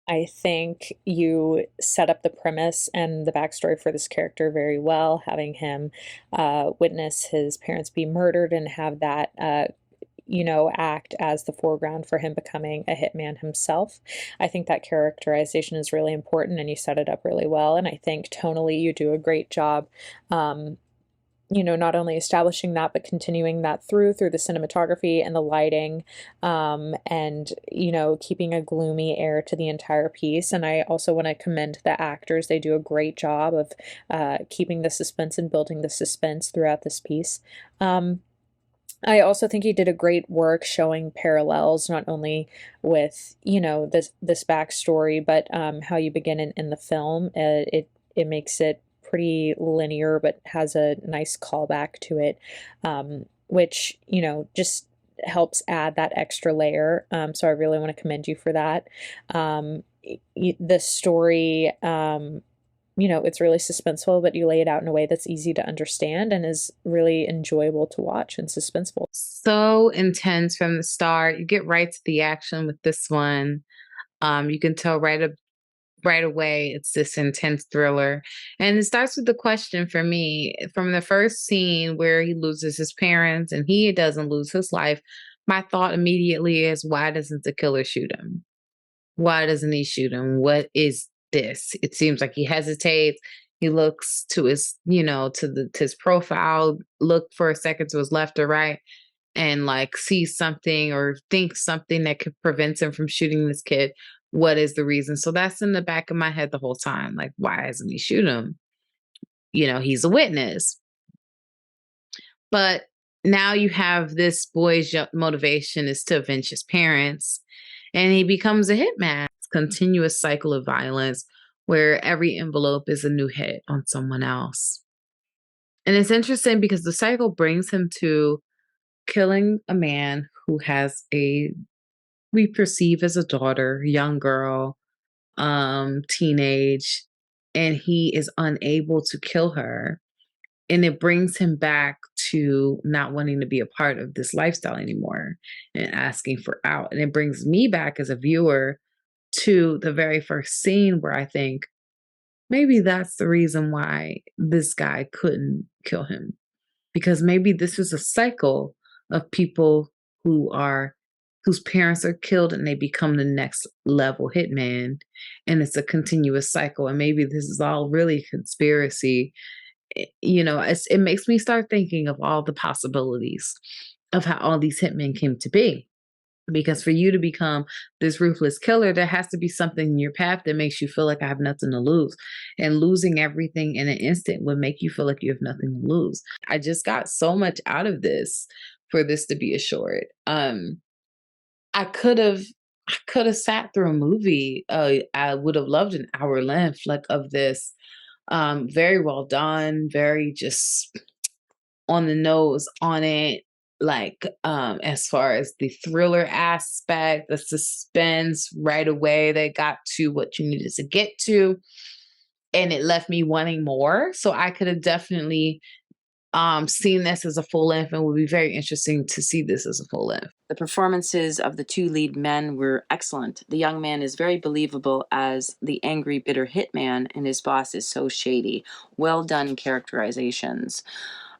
I think you set up the premise and the backstory for this character very well, having him witness his parents be murdered and have that, act as the foreground for him becoming a hitman himself. I think that characterization is really important and you set it up really well. And I think tonally, you do a great job. Um, not only establishing that, but continuing that through the cinematography and the lighting, and, keeping a gloomy air to the entire piece. And I also want to commend the actors. They do a great job of keeping the suspense and building the suspense throughout this piece. I also think he did a great work showing parallels, not only with, this backstory, but how you begin in the film. It makes it pretty linear, but has a nice callback to it, which, just helps add that extra layer. So I really want to commend you for that. The story, it's really suspenseful, but you lay it out in a way that's easy to understand and is really enjoyable to watch and suspenseful. So intense from the start. You get right to the action with this one. You can tell right away it's this intense thriller. And it starts with the question for me from the first scene where he loses his parents and he doesn't lose his life. My thought immediately is, why doesn't the killer shoot him? Why doesn't he shoot him? What is this? It seems like he hesitates. He looks to his, to his profile, look for a second to his left or right, and like sees something or thinks something that could prevent him from shooting this kid. What is the reason? So that's in the back of my head the whole time. Like, why doesn't he shoot him? He's a witness. But now you have this boy's motivation is to avenge his parents, and he becomes a hitman. It's a continuous cycle of violence where every envelope is a new hit on someone else. And it's interesting because the cycle brings him to killing a man who has a we perceive as a daughter, young girl, teenage, and he is unable to kill her. And it brings him back to not wanting to be a part of this lifestyle anymore and asking for out. And it brings me back as a viewer to the very first scene where I think maybe that's the reason why this guy couldn't kill him. Because maybe this is a cycle of people who are whose parents are killed and they become the next level hitman, and it's a continuous cycle, and maybe this is all really conspiracy. It makes me start thinking of all the possibilities of how all these hitmen came to be. Because for you to become this ruthless killer, there has to be something in your path that makes you feel like I have nothing to lose. And losing everything in an instant would make you feel like you have nothing to lose. I just got so much out of this for this to be a short. I could have I could have sat through a movie. I would have loved an hour length like of this. Very well done, very just on the nose on it, like as far as the thriller aspect, the suspense right away they got to what you needed to get to, and it left me wanting more. So I could have definitely seen this as a full length, and would be very interesting to see this as a full length. The performances of the two lead men were excellent. The young man is very believable as the angry, bitter hitman, and his boss is so shady. Well done characterizations.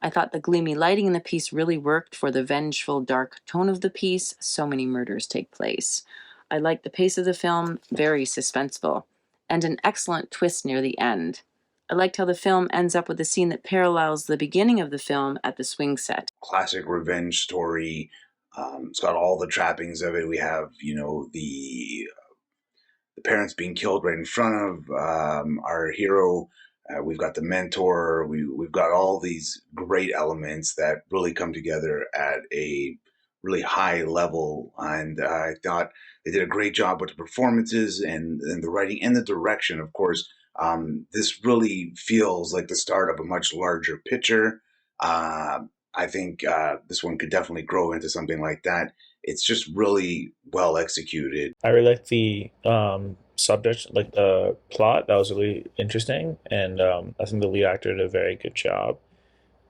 I thought the gloomy lighting in the piece really worked for the vengeful, dark tone of the piece. So many murders take place. I liked the pace of the film, very suspenseful, and an excellent twist near the end. I liked how the film ends up with a scene that parallels the beginning of the film at the swing set. Classic revenge story. It's got all the trappings of it. We have, the parents being killed right in front of our hero. We've got the mentor. We've got all these great elements that really come together at a really high level. And I thought they did a great job with the performances and the writing and the direction, of course. This really feels like the start of a much larger picture. I think this one could definitely grow into something like that. It's just really well executed. I really like the subject, like the plot. That was really interesting, and I think the lead actor did a very good job.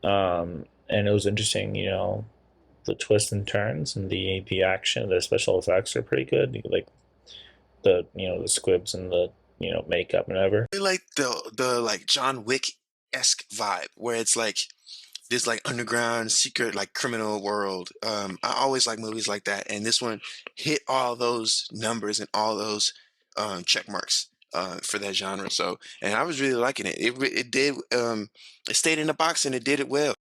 And it was interesting, the twists and turns and the action. The special effects are pretty good. Like the the squibs and the makeup and whatever. I like the like John Wick-esque vibe where it's like this like underground secret like criminal world. I always like movies like that, and this one hit all those numbers and all those check marks for that genre. So, and I was really liking it. It did it stayed in the box and it did it well.